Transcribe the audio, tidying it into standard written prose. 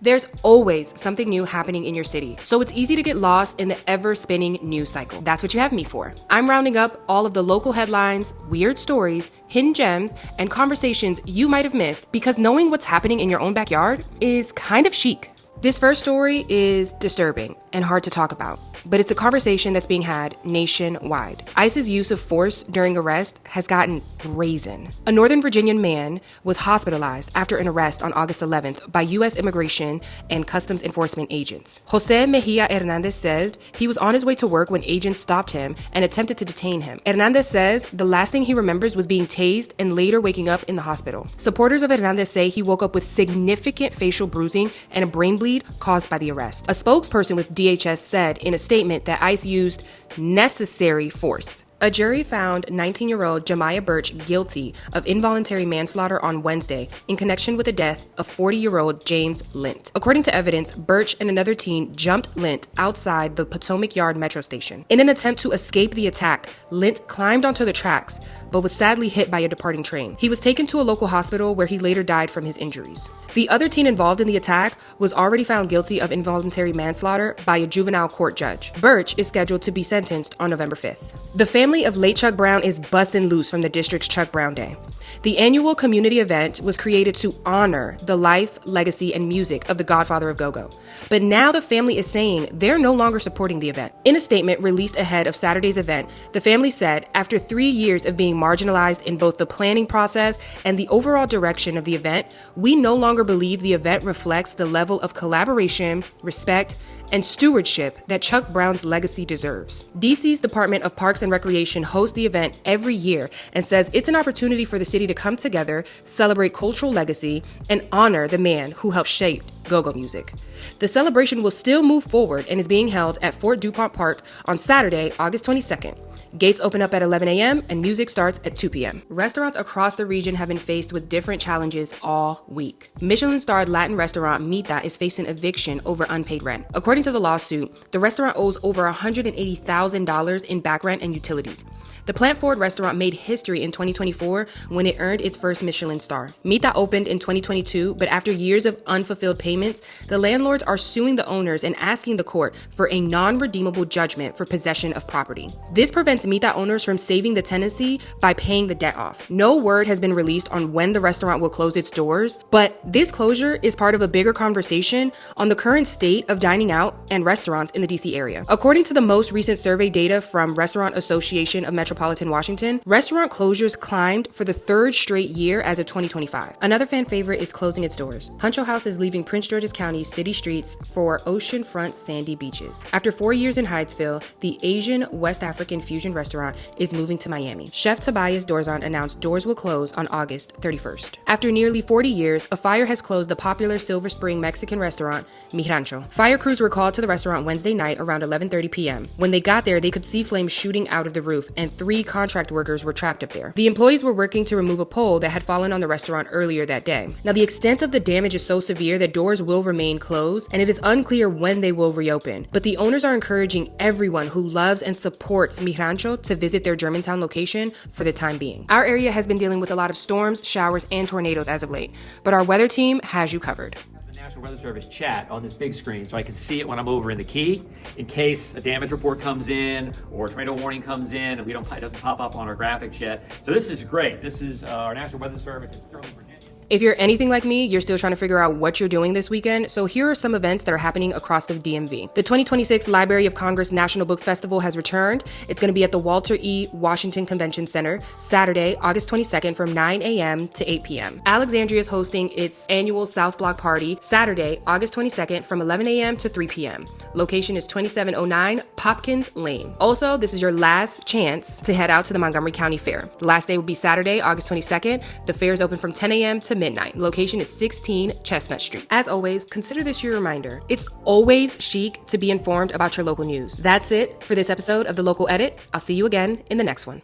There's always something new happening in your city, so it's easy to get lost in the ever-spinning news cycle. That's what you have me for. I'm rounding up all of the local headlines, weird stories, hidden gems, and conversations you might have missed because knowing what's happening in your own backyard is kind of chic. This first story is disturbing and hard to talk about, but it's a conversation that's being had nationwide. ICE's use of force during arrest has gotten brazen. A Northern Virginian man was hospitalized after an arrest on August 11th by U.S. Immigration and Customs Enforcement agents. Jose Mejia Hernandez said he was on his way to work when agents stopped him and attempted to detain him. Hernandez says the last thing he remembers was being tased and later waking up in the hospital. Supporters of Hernandez say he woke up with significant facial bruising and a brain bleed caused by the arrest. A spokesperson with DHS said in a statement that ICE used necessary force. A jury found 19-year-old Jemiah Birch guilty of involuntary manslaughter on Wednesday in connection with the death of 40-year-old James Lint. According to evidence, Birch and another teen jumped Lint outside the Potomac Yard metro station. In an attempt to escape the attack, Lint climbed onto the tracks, but was sadly hit by a departing train. He was taken to a local hospital where he later died from his injuries. The other teen involved in the attack was already found guilty of involuntary manslaughter by a juvenile court judge. Birch is scheduled to be sentenced on November 5th. The family of late Chuck Brown is busting loose from the district's Chuck Brown Day. The annual community event was created to honor the life, legacy, and music of the godfather of go-go. But now the family is saying they're no longer supporting the event. In a statement released ahead of Saturday's event, the family said, after 3 years of being marginalized in both the planning process and the overall direction of the event, we no longer believe the event reflects the level of collaboration, respect, and stewardship that Chuck Brown's legacy deserves. DC's Department of Parks and Recreation hosts the event every year and says it's an opportunity for the city to come together, celebrate cultural legacy, and honor the man who helped shape go-go music. The celebration will still move forward and is being held at Fort DuPont Park on Saturday, August 22nd. Gates open up at 11 a.m. and music starts at 2 p.m. Restaurants across the region have been faced with different challenges all week. Michelin-starred Latin restaurant Mita is facing eviction over unpaid rent. According to the lawsuit, the restaurant owes over $180,000 in back rent and utilities. The Plant Forward restaurant made history in 2024 when it earned its first Michelin star. Mita opened in 2022, but after years of unfulfilled payments, the landlords are suing the owners and asking the court for a non-redeemable judgment for possession of property. This prevents Mita owners from saving the tenancy by paying the debt off. No word has been released on when the restaurant will close its doors, but this closure is part of a bigger conversation on the current state of dining out and restaurants in the DC area. According to the most recent survey data from Restaurant Association of Metropolitan Washington, restaurant closures climbed for the third straight year as of 2025. Another fan favorite is closing its doors. Huncho House is leaving Prince George's County city streets for oceanfront sandy beaches. After 4 years in Hydesville, the Asian West African fusion restaurant is moving to Miami. Chef Tobias Dorzon announced doors will close on August 31st. After nearly 40 years, a fire has closed the popular Silver Spring Mexican restaurant, Mi Rancho. Fire crews were called to the restaurant Wednesday night around 11:30 p.m. When they got there, they could see flames shooting out of the roof and 3 contract workers were trapped up there. The employees were working to remove a pole that had fallen on the restaurant earlier that day. Now, the extent of the damage is so severe that doors will remain closed, and it is unclear when they will reopen. But the owners are encouraging everyone who loves and supports Mi Rancho to visit their Germantown location for the time being. Our area has been dealing with a lot of storms, showers, and tornadoes as of late, but our weather team has you covered. National Weather Service chat on this big screen so I can see it when I'm over in the key in case a damage report comes in or a tornado warning comes in and it doesn't pop up on our graphics yet. So this is great. This is our National Weather Service in Sterling, Virginia. If you're anything like me, you're still trying to figure out what you're doing this weekend, so here are some events that are happening across the DMV. The 2026 Library of Congress National Book Festival has returned. It's going to be at the Walter E. Washington Convention Center, Saturday, August 22nd from 9 a.m. to 8 p.m. Alexandria is hosting its annual South Block Party, Saturday, August 22nd from 11 a.m. to 3 p.m. Location is 2709 Popkins Lane. Also, this is your last chance to head out to the Montgomery County Fair. The last day will be Saturday, August 22nd. The fair is open from 10 a.m. to midnight. Location is 16 Chestnut Street. As always, consider this your reminder. It's always chic to be informed about your local news. That's it for this episode of The Local Edit. I'll see you again in the next one.